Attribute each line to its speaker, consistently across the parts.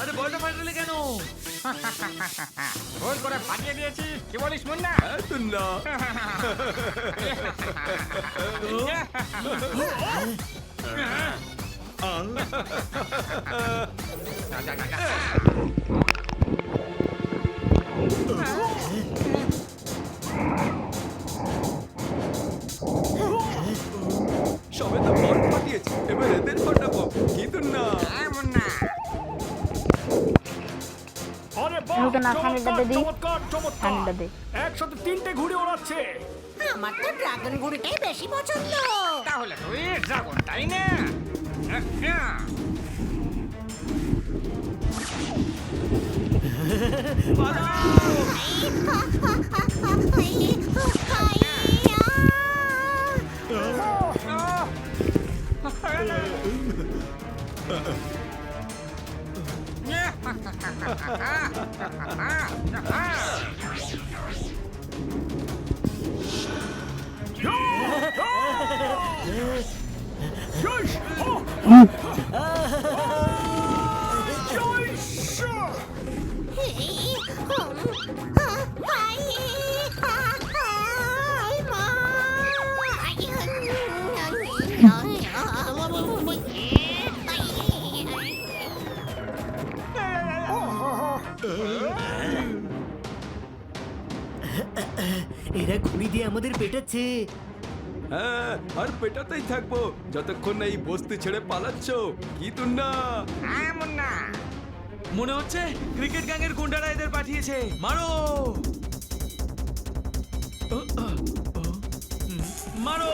Speaker 1: আরে বলটা ফাটালে কেন?
Speaker 2: ভুল করে ফাটিয়ে দিয়েছি, কি বলিস মুন্না?
Speaker 3: না সবে তো বল ফাটিয়েছে, এবার এদের ফাটাবো কিন্তু না।
Speaker 2: হ্যাঁ মুন্না,
Speaker 4: আরে বাহ,
Speaker 5: আমাকে না ঠান্ডাটা দে দিই।
Speaker 4: চমৎকার চমৎকার,
Speaker 5: ঠান্ডা দে।
Speaker 4: একসাথে 3টে ঘুড়ি ওড়াচ্ছে।
Speaker 6: আমার তো ড্রাগন ঘুড়িটাই বেশি পছন্দ।
Speaker 2: তাহলে তুই ড্রাগন, তাই না?
Speaker 4: জয়
Speaker 7: এরা ঘুড়ি দিয়ে আমাদের পেটাচ্ছে।
Speaker 3: হ্যাঁ, আর পেটাতেই থাকবো যতক্ষণ না এই বস্তি ছেড়ে পালাচ্ছ কিন্তু না।
Speaker 2: হ্যাঁ মুন্না,
Speaker 1: মনে হচ্ছে ক্রিকেট গ্যাংয়ের গুন্ডারা এদের পাঠিয়েছে। মারো মারো।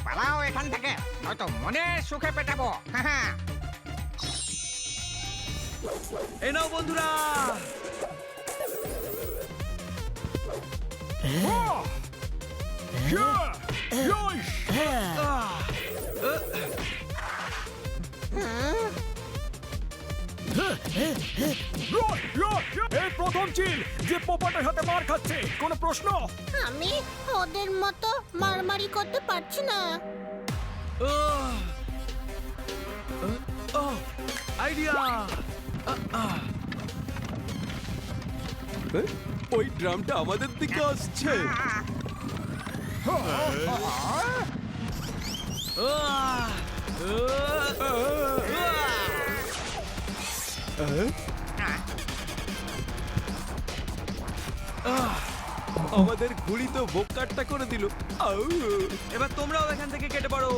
Speaker 2: পালাও এখান থেকে, হয়তো মনে সুখে পেটাবো।
Speaker 1: এ নাও বন্ধুরা।
Speaker 4: এই প্রথম চিল যে পোপাটের হাতে মার খাচ্ছে, কোনো প্রশ্ন?
Speaker 6: আমি ওদের মতো মারামারি করতে পারছি না।
Speaker 1: আইডিয়া।
Speaker 3: ওই ড্রামটা আমাদের দিকে আসছে। আমাদের ঘুড়ি তো বোকারটা করে দিল।
Speaker 1: এবার তোমরাও এখান থেকে কেটে পড়ো।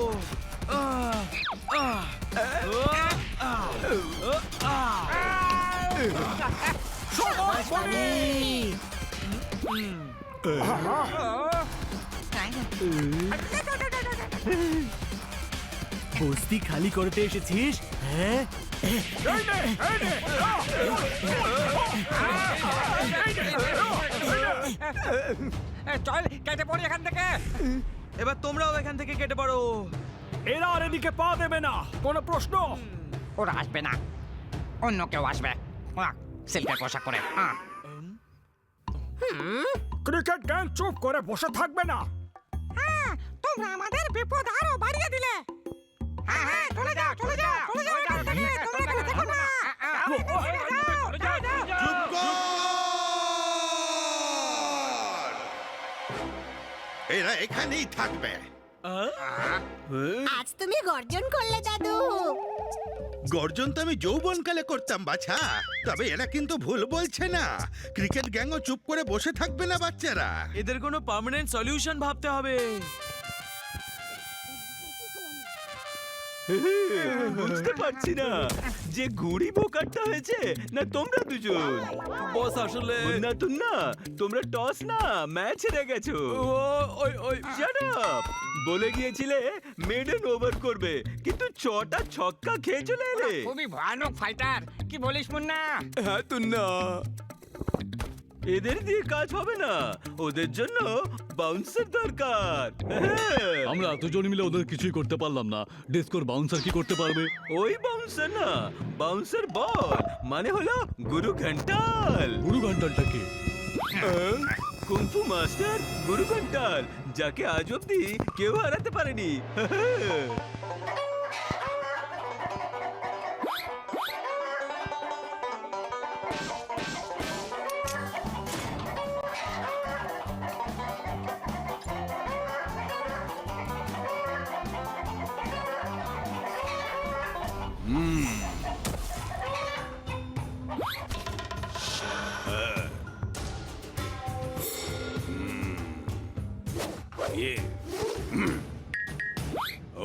Speaker 7: বস্তি খালি করতে এসেছিস? হ্যাঁ,
Speaker 2: চল কেটে পড়ি এখান থেকে।
Speaker 1: এবার তোমরাও এখান থেকে কেটে পড়ো।
Speaker 4: এরা আর এদিকে পা দেবে না, কোনো প্রশ্ন?
Speaker 2: ওরা আসবে না, অন্য কেউ আসবে। সিল্কের পোশাক পরে।
Speaker 4: ক্রিকেট গ্যাং চুপ করে বসে থাকবে না।
Speaker 6: তোমরা আমাদের বিপদ আরো বাড়িয়ে দিলে।
Speaker 2: হ্যাঁ হ্যাঁ, চলে যাও চলে যাও চলে যাও এখান থেকে, তোমরা এখানে থেকো না।
Speaker 8: এরা এখানেই থাকবে।
Speaker 6: আজ তুমি গর্জন করলে দাদু।
Speaker 8: গর্জন তো আমি যৌবনকালে করতাম বাছা, তবে এরা কিন্তু ভুল বলছে না। ক্রিকেট গ্যাংও চুপ করে বসে থাকবে না বাচ্চারা।
Speaker 1: এদের কোনো পার্মানেন্ট সলিউশন ভাবতে হবে।
Speaker 3: বুঝতে পারছি না যে গুড়ি বোকারটা হয়েছে না তোমরা দুজন। বস আসলে না তোমরা টস না ম্যাচ হেরে গেছো। ওই শাট আপ। বলে গিয়েছিলে মেডেন ওভার করবে, কিন্তু 6টা ছক্কা খেয়ে চলে এলে।
Speaker 2: খুবই ভয়ানক ফাইটার, কি বলিস মুন্না?
Speaker 3: হ্যাঁ তো না, এদের দিয়ে কাজ হবে না, ওদের জন্য বাউন্সার দরকার।
Speaker 5: আমরা এতজন মিলে ওদের কিছুই করতে পারলাম না, ডিস্কোর বাউন্সার কি করতে পারবে?
Speaker 3: ওই বাউন্সার না, বাউন্সার বল মানে হলো গুরু ঘন্টাল।
Speaker 5: গুরু ঘন্টালটা কি?
Speaker 3: কুংফু মাস্টার গুরু ঘন্টাল, যাকে আজ অব্দি কেউ হারাতে পারেনি।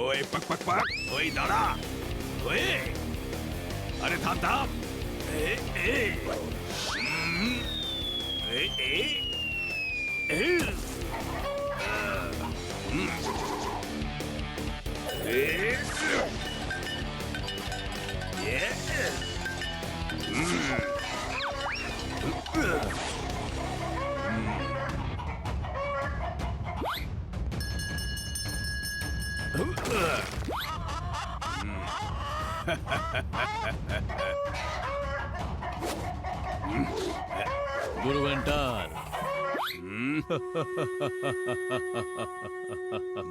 Speaker 9: ওই পাক পাক পাক, ওই দাঁড়া, ওই আরে থাম থাম, এ এ এ এ এ
Speaker 5: গুরু ঘন্টাল।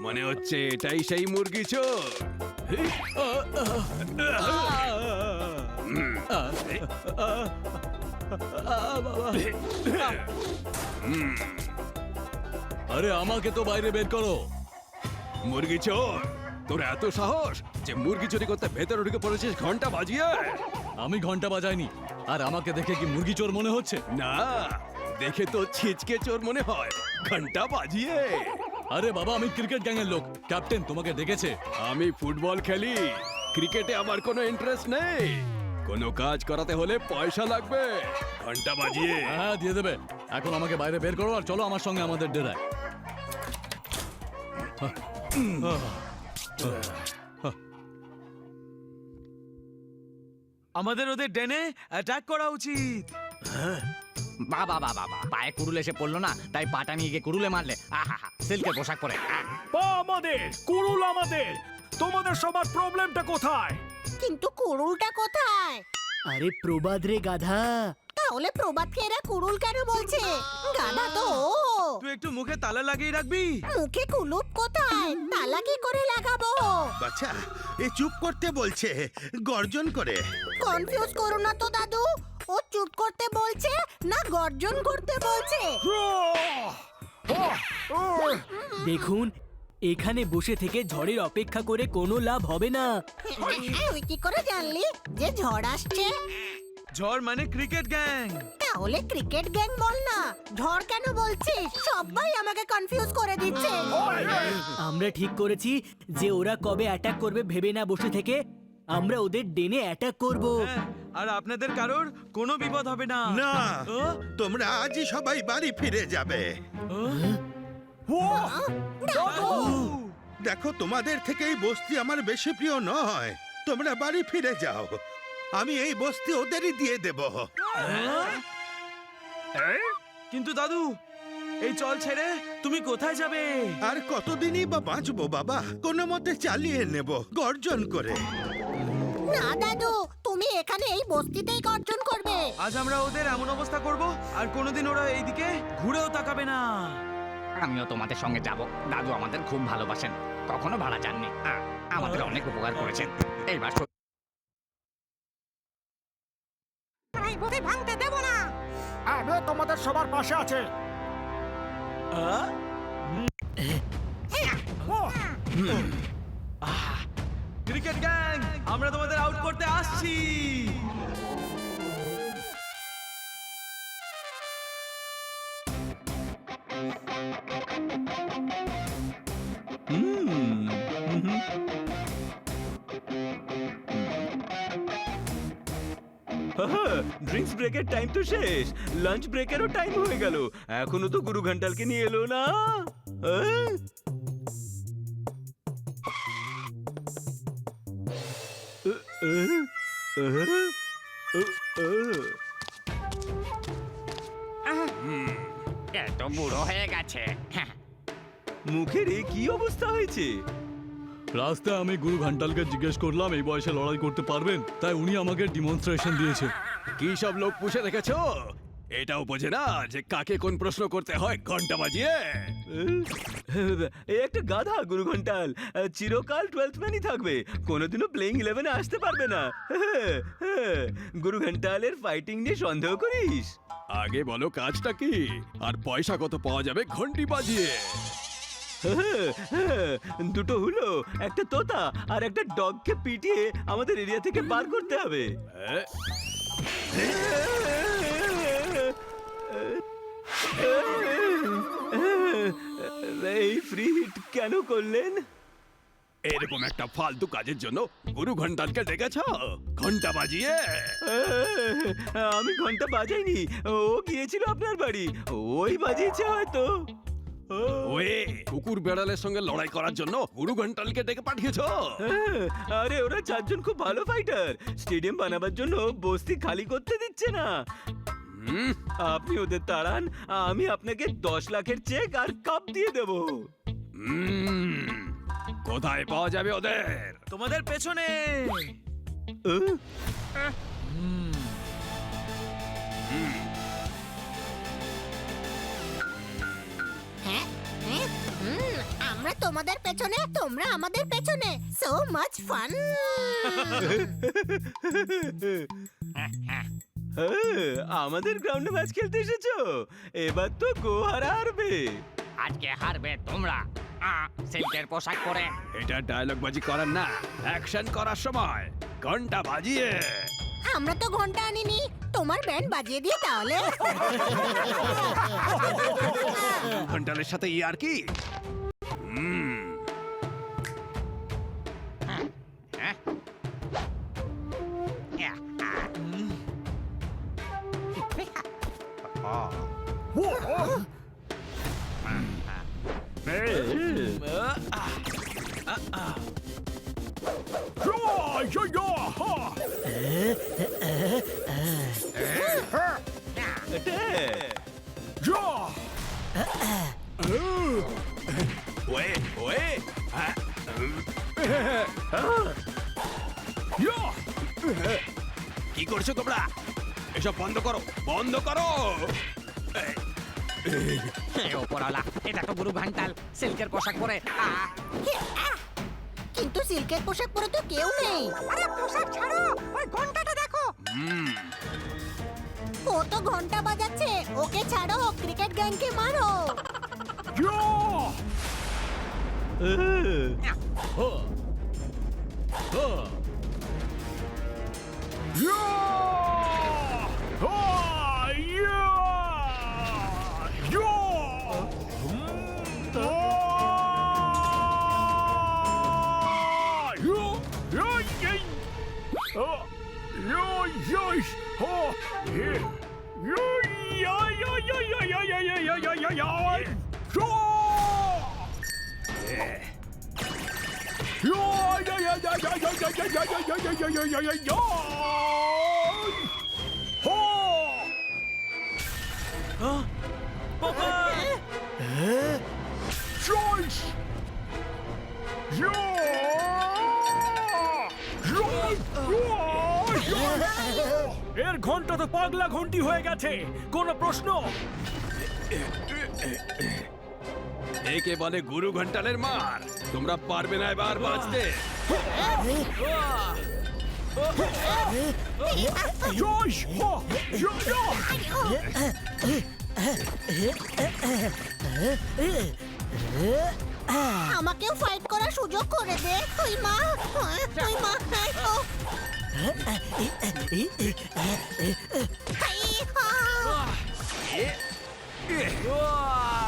Speaker 3: মনে হচ্ছে এটাই সেই মুরগি চোর।
Speaker 5: আরে আমাকে তো বাইরে বের করো।
Speaker 3: মুরগি চোর, তোর এত সাহস যে মুরগি চুরি করতে ভেতরে ঢুকে পড়েছিস ঘন্টা বাজিয়ে?
Speaker 5: আমি ঘন্টা বাজাইনি, আর আমাকে দেখে কি মুরগি চোর মনে হচ্ছে?
Speaker 3: না, দেখে তো ছিচকে চোর মনে হয়, ঘন্টা বাজিয়ে।
Speaker 5: আরে বাবা, আমি ক্রিকেট গ্যাংয়ের লোক, ক্যাপ্টেন তোমাকে ডেকেছে।
Speaker 3: আমি ফুটবল খেলি, ক্রিকেটে আমার কোনো ইন্টারেস্ট নেই। কোনো কাজ করাতে হলে পয়সা লাগবে, ঘন্টা বাজিয়ে।
Speaker 5: হ্যাঁ দিয়ে দেবে। এখন আমাকে বাইরে বের করো আর চলো আমার সঙ্গে আমাদের ডেরায়।
Speaker 1: আমাদের ওদের ডেনে অ্যাটাক করা উচিত।
Speaker 2: বাবা বাবা বাবা, পায়ে কুড়ুল এসে পড়লো না, তাই পাটা নিয়ে গিয়ে কুড়ুলে মারলে। আহা, সিল্কের পোশাক পরে।
Speaker 4: পা আমাদের, কুড়ুল আমাদের। তোমাদের সবার প্রবলেমটা কোথায়?
Speaker 6: কিন্তু কুড়ুলটা কোথায়?
Speaker 7: আরে প্রবাদ রে গাধা।
Speaker 6: তাহলে প্রবাদকে এরা কুড়ুল কেন বলছে? গাধা তো ও।
Speaker 1: তুই একটু মুখে তালা লাগিয়ে রাখবি।
Speaker 6: মুখে কুলুপ কোথায়? তালা কি করে লাগাবো?
Speaker 8: বাচ্চা, এ চুপ করতে বলছে গর্জন করে।
Speaker 6: কনফিউজ করো না তো দাদু, ও চুপ করতে বলছে না গর্জন করতে বলছে?
Speaker 7: দেখুন, এখানে বসে থেকে ঝড়ের অপেক্ষা করে কোনো লাভ হবে না।
Speaker 6: তুই কি করে জানলি যে ঝড় আসছে?
Speaker 1: ঝড় মানে ক্রিকেট গ্যাং।
Speaker 6: তাহলে ক্রিকেট গ্যাং বল না, ঝড় কেন বলছিস? সবাই আমাকে কনফিউজ করে দিচ্ছে।
Speaker 7: আমরা ঠিক করেছি যে ওরা কবে অ্যাটাক করবে ভেবে না বসে থেকে আমরা ওদের ডেনে অ্যাটাক করব।
Speaker 1: হ্যাঁ, আর আপনাদের কারোর কোনো বিপদ হবে না।
Speaker 8: না,
Speaker 1: ও,
Speaker 8: তোমরা আজই সবাই বাড়ি ফিরে যাবে।
Speaker 1: ও,
Speaker 6: দাদু!
Speaker 8: দেখো, তোমাদের থেকে এই বস্তি আমার বেশি প্রিয় নয়। তোমরা বাড়ি ফিরে যাও, আমি এই বস্তি ওদেরই দিয়ে দেব।
Speaker 1: কিন্তু দাদু, এই চল ছেড়ে তুমি কোথায় যাবে?
Speaker 8: আর কতদিনই বা বাঁচবো বাবা, কোনো মতে চালিয়ে নেব গর্জন করে।
Speaker 6: না দাদু, তুমি এখানে এই বস্তিতেই গর্জন করবে।
Speaker 1: আজ আমরা ওদের এমন অবস্থা করব আর কোনোদিন ওরা এইদিকে ঘুরেও তাকাবে না।
Speaker 2: আমিও তোমাদের সঙ্গে যাব। দাদু আমাদের খুব ভালোবাসেন, কখনো ভাড়া যাননি। আমাদের অনেক উপকার করেছেন। এইবার
Speaker 6: ভাঙতে দেব না।
Speaker 4: আমি তোমাদের সবার পাশে আছে।
Speaker 1: ক্রিকেট গ্যাং, আমরা তোমাদের আউট করতে আসছি।
Speaker 3: ড্রিঙ্কস ব্রেকের টাইম তো শেষ, লাঞ্চ ব্রেকেরও টাইম হয়ে গেল, এখনো তো গুরু ঘন্টালকে নিয়ে এলো না। হ্যাঁ?
Speaker 2: এত বুড়ো হয়ে গেছে।
Speaker 3: মুখের এ কি অবস্থা হয়েছে?
Speaker 5: রাস্তায় আমি গুরু ঘন্টালকে জিজ্ঞেস করলাম এই বয়সে লড়াই করতে পারবেন, তাই উনি আমাকে ডিমনস্ট্রেশন দিয়েছে।
Speaker 9: কি সব লোক পুষে রেখেছো? এটাও বোঝে না যে কাকে কোন প্রশ্ন করতে হয় ঘন্টা বাজিয়ে।
Speaker 3: এই একটা গাধা গুরু ঘন্টাল, চিরকাল 12th ম্যানই থাকবে, কোনোদিনও প্লেইং 11-এ আসতে পারবে না। গুরু ঘন্টালের ফাইটিং নিয়ে সন্দেহ করিস?
Speaker 9: আগে বলো কাজটা কি, আর পয়সা কত পাওয়া যাবে ঘন্টি বাজিয়ে?
Speaker 3: দুটো হলো, একটা তোতা আর একটা ডগকে পিটিয়ে আমাদের এরিয়া থেকে বার করতে হবে। এই ফ্রি হিট কেন করলেন?
Speaker 9: এরকম একটা ফালতু কাজের জন্য গুরু ঘন্টালকে ডেকেছ ঘন্টা বাজিয়ে?
Speaker 3: আমি ঘন্টা বাজাইনি, ও গিয়েছিল আপনার বাড়ি, ওই বাজিয়েছে হয়তো।
Speaker 9: ওয়ে কুকুর বেড়ালের সঙ্গে লড়াই করার জন্য গুরু ঘন্টালকে ডেকে পাঠিয়েছো?
Speaker 3: আরে ওরা চারজন খুব ভালো ফাইটার, স্টেডিয়াম বানাবার জন্য বস্তি খালি করতে দিচ্ছে না। আপনি ওদের তাড়ান, আমি আপনাকে 10 লাখের চেক আর কাপ দিয়ে দেব।
Speaker 9: কোথায় পাওয়া যাবে ওদের?
Speaker 1: তোমাদের পেছনে।
Speaker 6: হ্যাঁ হ্যাঁ, আমরা তোমাদের পেছনে, তোমরা আমাদের পেছনে, সো মাচ ফান।
Speaker 3: আমাদের গ্রাউন্ডে ম্যাচ খেলতে এসেছো, এবার তো গোহারা হারবে।
Speaker 2: আজকে হারবে তোমরা, সিল্কের পোশাক পরে।
Speaker 9: এটা ডায়লগ বাজি করার না, অ্যাকশন করার সময় ঘন্টা বাজিয়ে।
Speaker 6: আমরা তো ঘন্টা আনিনি, তোমার ব্যান্ড বাজিয়ে দিয়ে তাহলে।
Speaker 9: ঘন্টালের সাথে ইয়ার কি? ওয়ে ওয়ে কি করছো তোমরা? এসব বন্ধ করো, বন্ধ করো।
Speaker 2: ওপরওয়ালা, এটা তো গুরু ঘন্টাল সিল্কের পোশাক পরে।
Speaker 6: কিন্তু সিল্কের পোশাক পরে তো কেউ নেই। আরে পোশাক ছাড়ো, ওই ঘন্টাটা দেখো। ও তো ঘন্টা বাজাচ্ছে, ওকে ছাড়ো, ক্রিকেট গ্যাংকে মারো।
Speaker 4: এর ঘন্টা তো পাগলা ঘন্টি হয়ে গেছে, কোনো প্রশ্ন?
Speaker 9: একে বলে গুরু ঘন্টালের মার। তোমরা পারবে না এবার বাঁচতে।
Speaker 6: আমাকেও ফাইট করার সুযোগ করে দে। ওই মা, ওই মা, ও
Speaker 1: আহ!